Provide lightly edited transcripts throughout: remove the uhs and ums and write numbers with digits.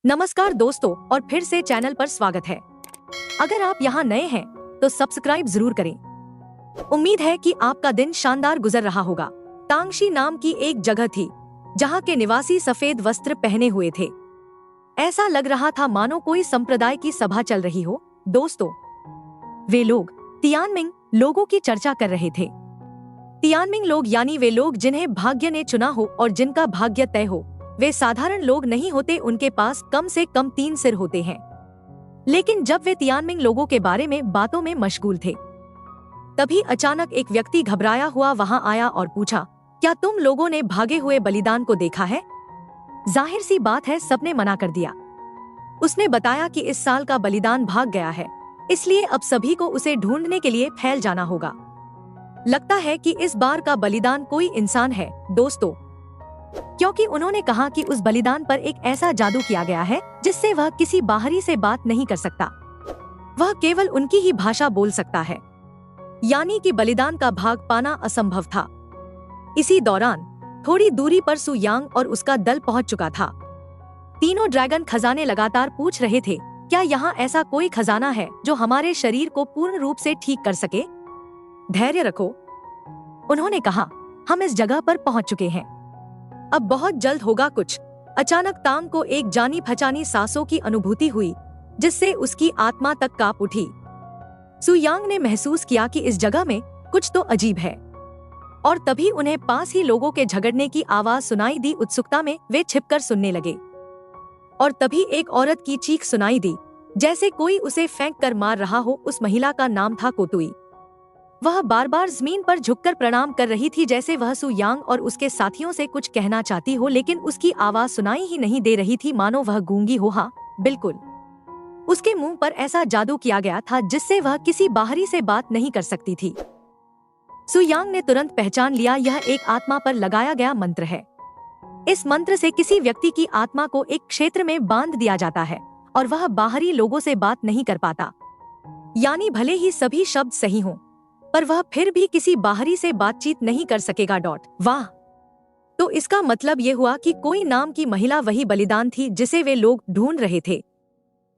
नमस्कार दोस्तों, और फिर से चैनल पर स्वागत है। अगर आप यहाँ नए हैं तो सब्सक्राइब जरूर करें। उम्मीद है कि आपका दिन शानदार गुजर रहा होगा। तांगशी नाम की एक जगह थी जहाँ के निवासी सफेद वस्त्र पहने हुए थे। ऐसा लग रहा था मानो कोई संप्रदाय की सभा चल रही हो। दोस्तों, वे लोग तियानमिंग लोगों की चर्चा कर रहे थे। तियानमिंग लोग यानी वे लोग जिन्हें भाग्य ने चुना हो और जिनका भाग्य तय हो। वे साधारण लोग नहीं होते, उनके पास कम से कम 3 सिर होते हैं। लेकिन जब वे तियानमिंग लोगों के बारे में बातों में मशगूल थे, तभी अचानक एक व्यक्ति घबराया हुआ वहां आया और पूछा, क्या तुम लोगों ने भागे हुए बलिदान को देखा है? जाहिर सी बात है, सबने मना कर दिया। उसने बताया कि इस साल का बलिदान भाग गया है, इसलिए अब सभी को उसे ढूंढने के लिए फैल जाना होगा। लगता है कि इस बार का बलिदान कोई इंसान है दोस्तों, क्योंकि उन्होंने कहा कि उस बलिदान पर एक ऐसा जादू किया गया है जिससे वह किसी बाहरी से बात नहीं कर सकता। वह केवल उनकी ही भाषा बोल सकता है, यानी कि बलिदान का भाग पाना असंभव था। इसी दौरान थोड़ी दूरी पर सु यांग और उसका दल पहुंच चुका था। तीनों ड्रैगन खजाने लगातार पूछ रहे थे, क्या यहाँ ऐसा कोई खजाना है जो हमारे शरीर को पूर्ण रूप से ठीक कर सके? धैर्य रखो, उन्होंने कहा, हम इस जगह पर पहुंच चुके हैं, अब बहुत जल्द होगा कुछ। अचानक तांग को एक जानी पहचानी सांसों की अनुभूति हुई, जिससे उसकी आत्मा तक कांप उठी। सु यांग ने महसूस किया कि इस जगह में कुछ तो अजीब है, और तभी उन्हें पास ही लोगों के झगड़ने की आवाज सुनाई दी। उत्सुकता में वे छिपकर सुनने लगे, और तभी एक औरत की चीख सुनाई दी, जैसे कोई उसे फेंक कर मार रहा हो। उस महिला का नाम था कोतुई। वह बार बार जमीन पर झुककर प्रणाम कर रही थी, जैसे वह सु यांग और उसके साथियों से कुछ कहना चाहती हो, लेकिन उसकी आवाज सुनाई ही नहीं दे रही थी, मानो वह गूंगी हो। हाँ, बिल्कुल। उसके मुंह पर ऐसा जादू किया गया था जिससे वह किसी बाहरी से बात नहीं कर सकती थी। सु यांग ने तुरंत पहचान लिया, यह एक आत्मा पर लगाया गया मंत्र है। इस मंत्र से किसी व्यक्ति की आत्मा को एक क्षेत्र में बांध दिया जाता है और वह बाहरी लोगों से बात नहीं कर पाता। यानी भले ही सभी शब्द सही हों, पर वह फिर भी किसी बाहरी से बातचीत नहीं कर सकेगा। वाह! तो इसका मतलब ये हुआ कि कोई नाम की महिला वही बलिदान थी जिसे वे लोग ढूंढ रहे थे।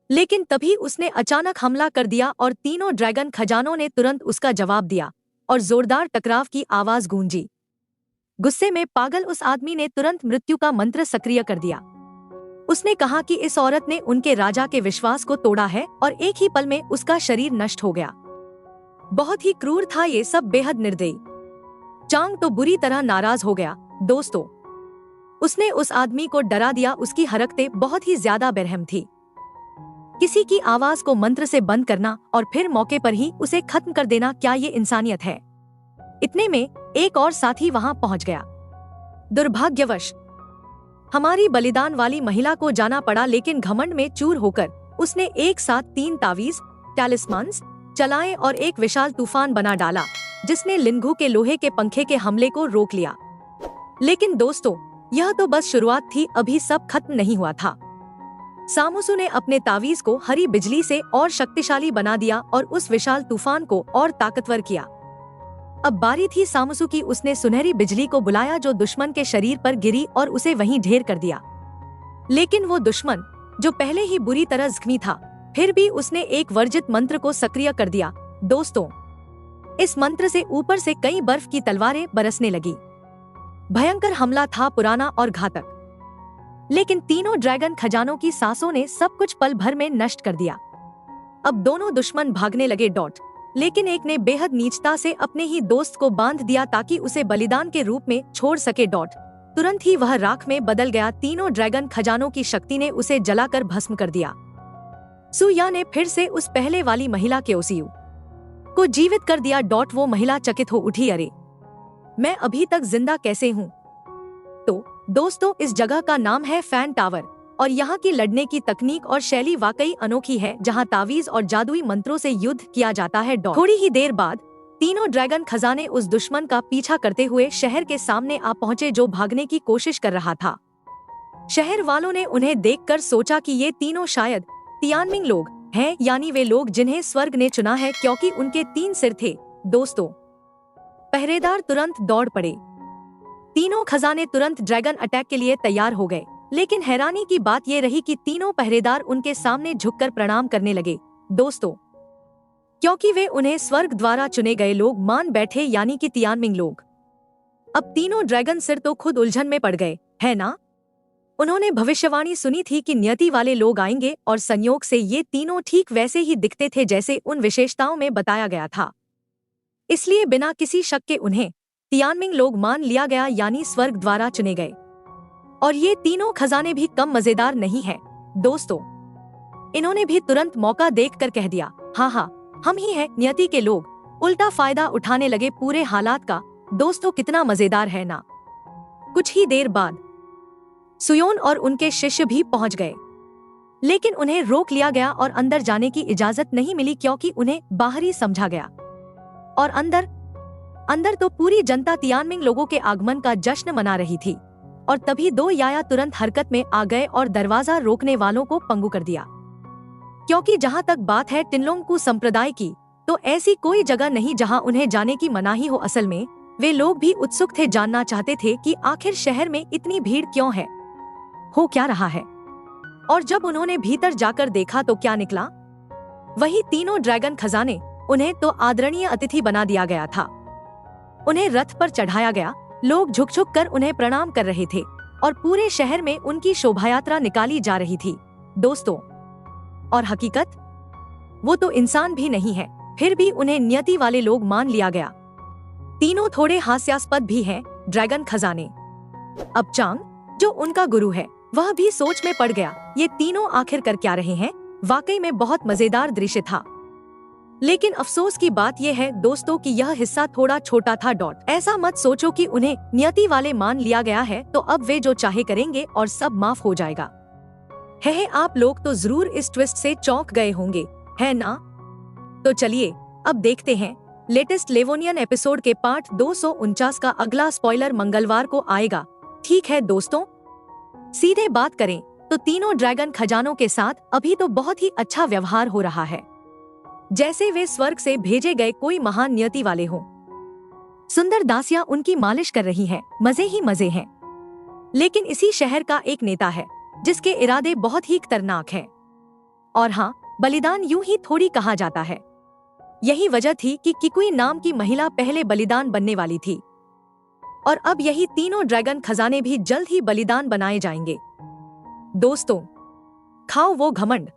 लेकिन तभी उसने अचानक हमला कर दिया और तीनों ड्रैगन खजानों ने तुरंत उसका जवाब दिया और जोरदार टकराव की आवाज गूंजी। गुस्से में पागल उस आदमी ने तुरंत मृत्यु का मंत्र सक्रिय कर दिया। उसने कहा कि इस औरत ने उनके राजा के विश्वास को तोड़ा है और एक ही पल में उसका शरीर नष्ट हो गया। बहुत ही क्रूर था ये सब, बेहद निर्दयी। चांग तो बुरी तरह नाराज हो गया दोस्तों। उसने उस आदमी को डरा दिया, उसकी हरकतें बहुत ही ज्यादा बेरहम थी। किसी की आवाज को मंत्र से बंद करना और फिर मौके पर ही उसे खत्म कर देना, क्या ये इंसानियत है? इतने में एक और साथी वहां पहुंच गया। दुर्भाग्यवश हमारी बलिदान वाली महिला को जाना पड़ा, लेकिन घमंड में चूर होकर उसने एक साथ 3 तावीज टैलिस्मान्स चलाए और एक विशाल तूफान बना डाला, जिसने लिनगू के लोहे के पंखे के हमले को रोक लिया। लेकिन दोस्तों, यह तो बस शुरुआत थी, अभी सब खत्म नहीं हुआ था। सामुसु ने अपने तावीज को हरी बिजली से और शक्तिशाली बना दिया और उस विशाल तूफान को और ताकतवर किया। अब बारी थी सामुसु की। उसने सुनहरी बिजली को बुलाया जो दुश्मन के शरीर पर गिरी और उसे वहीं ढेर कर दिया। लेकिन वो दुश्मन जो पहले ही बुरी तरह जख्मी था, फिर भी उसने एक वर्जित मंत्र को सक्रिय कर दिया। दोस्तों, इस मंत्र से ऊपर से कई बर्फ की तलवारें बरसने लगी। भयंकर हमला था, पुराना और घातक। लेकिन तीनों ड्रैगन खजानों की सांसों ने सब कुछ पल भर में नष्ट कर दिया। अब दोनों दुश्मन भागने लगे। लेकिन एक ने बेहद नीचता से अपने ही दोस्त को बांध दिया ताकि उसे बलिदान के रूप में छोड़ सके। तुरंत ही वह राख में बदल गया। तीनों ड्रैगन खजानों की शक्ति ने उसे जलाकर भस्म कर दिया। सु यांग ने फिर से उस पहले वाली महिला के ओसियू को जीवित कर दिया। वो महिला चकित हो उठी, अरे मैं अभी तक जिंदा कैसे हूँ? तो दोस्तों, इस जगह का नाम है फैन टावर और यहाँ की लड़ने की तकनीक और शैली वाकई अनोखी है, जहाँ तावीज और जादुई मंत्रों से युद्ध किया जाता है। थोड़ी ही देर बाद तीनों ड्रैगन खजाने उस दुश्मन का पीछा करते हुए शहर के सामने आ पहुँचे जो भागने की कोशिश कर रहा था। शहर वालों ने उन्हें देखकर सोचा कि ये तीनों शायद तियानमिंग लोग हैं, यानी वे लोग जिन्हें स्वर्ग ने चुना है, क्योंकि उनके 3 सिर थे। दोस्तों, पहरेदार तुरंत दौड़ पड़े। तीनों खजाने तुरंत ड्रैगन अटैक के लिए तैयार हो गए। लेकिन हैरानी की बात ये रही कि तीनों पहरेदार उनके सामने झुककर प्रणाम करने लगे दोस्तों, क्योंकि वे उन्हें स्वर्ग द्वारा चुने गए लोग मान बैठे, यानी कि तियानमिंग लोग। अब तीनों ड्रैगन सिर तो खुद उलझन में पड़ गए, है ना? उन्होंने भविष्यवाणी सुनी थी कि नियति वाले लोग आएंगे और संयोग से ये तीनों ठीक वैसे ही दिखते थे जैसे उन विशेषताओं में बताया गया था। इसलिए बिना किसी शक के उन्हें तियानमिंग लोग मान लिया गया, यानी स्वर्ग द्वारा चुने गए। और ये तीनों खजाने भी कम मजेदार नहीं है दोस्तों। इन्होंने भी तुरंत मौका देखकर कह दिया, हाँ हाँ, हम ही हैं नियति के लोग। उल्टा फायदा उठाने लगे पूरे हालात का। दोस्तों, कितना मजेदार है ना? कुछ ही देर बाद सुयोन और उनके शिष्य भी पहुंच गए, लेकिन उन्हें रोक लिया गया और अंदर जाने की इजाजत नहीं मिली क्योंकि उन्हें बाहरी समझा गया। और अंदर तो पूरी जनता तियानमिंग लोगों के आगमन का जश्न मना रही थी। और तभी दो याया तुरंत हरकत में आ गए और दरवाजा रोकने वालों को पंगु कर दिया। क्योंकि जहां तक बात है टिनलोंगकू संप्रदाय की, तो ऐसी कोई जगह नहीं जहां उन्हें जाने की मनाही हो। असल में वे लोग भी उत्सुक थे, जानना चाहते थे कि आखिर शहर में इतनी भीड़ क्यों है, हो क्या रहा है। और जब उन्होंने भीतर जाकर देखा तो क्या निकला? वही तीनों ड्रैगन खजाने। उन्हें तो आदरणीय अतिथि बना दिया गया था। उन्हें रथ पर चढ़ाया गया, लोग झुक झुक कर उन्हें प्रणाम कर रहे थे और पूरे शहर में उनकी शोभायात्रा निकाली जा रही थी दोस्तों। और हकीकत, वो तो इंसान भी नहीं है, फिर भी उन्हें नियति वाले लोग मान लिया गया। तीनों थोड़े हास्यास्पद भी हैं ड्रैगन खजाने। अब चांग, जो उनका गुरु है, वह भी सोच में पड़ गया, ये तीनों आखिर कर क्या रहे हैं। वाकई में बहुत मजेदार दृश्य था। लेकिन अफसोस की बात यह है दोस्तों कि यह हिस्सा थोड़ा छोटा था। ऐसा मत सोचो कि उन्हें नियति वाले मान लिया गया है तो अब वे जो चाहे करेंगे और सब माफ हो जाएगा। है आप लोग तो जरूर इस ट्विस्ट से चौंक गए होंगे, है ना? तो चलिए अब देखते हैं लेटेस्ट लेवोनियन एपिसोड के पार्ट 249 का अगला स्पॉइलर मंगलवार को आएगा। ठीक है दोस्तों, सीधे बात करें तो तीनों ड्रैगन खजानों के साथ अभी तो बहुत ही अच्छा व्यवहार हो रहा है, जैसे वे स्वर्ग से भेजे गए कोई महान नियति वाले हों। सुंदर दासियां उनकी मालिश कर रही हैं, मजे ही मजे हैं। लेकिन इसी शहर का एक नेता है जिसके इरादे बहुत ही खतरनाक हैं। और हाँ, बलिदान यूं ही थोड़ी कहा जाता है। यही वजह थी कि किकुई नाम की महिला पहले बलिदान बनने वाली थी और अब यही तीनों ड्रैगन खजाने भी जल्द ही बलिदान बनाए जाएंगे। दोस्तों, खाओ वो घमंड।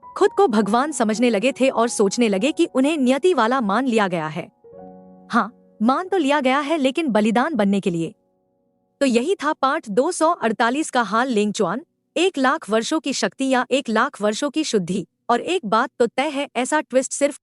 खुद को भगवान समझने लगे थे और सोचने लगे कि उन्हें नियति वाला मान लिया गया है। हाँ, मान तो लिया गया है, लेकिन बलिदान बनने के लिए। तो यही था पार्ट 248 का हाल। लेंगचुआन, 1,00,000 वर्षों की शक्ति या 1,00,000 वर्षों की शुद्धि। और एक बात तो तय है, ऐसा ट्विस्ट सिर्फ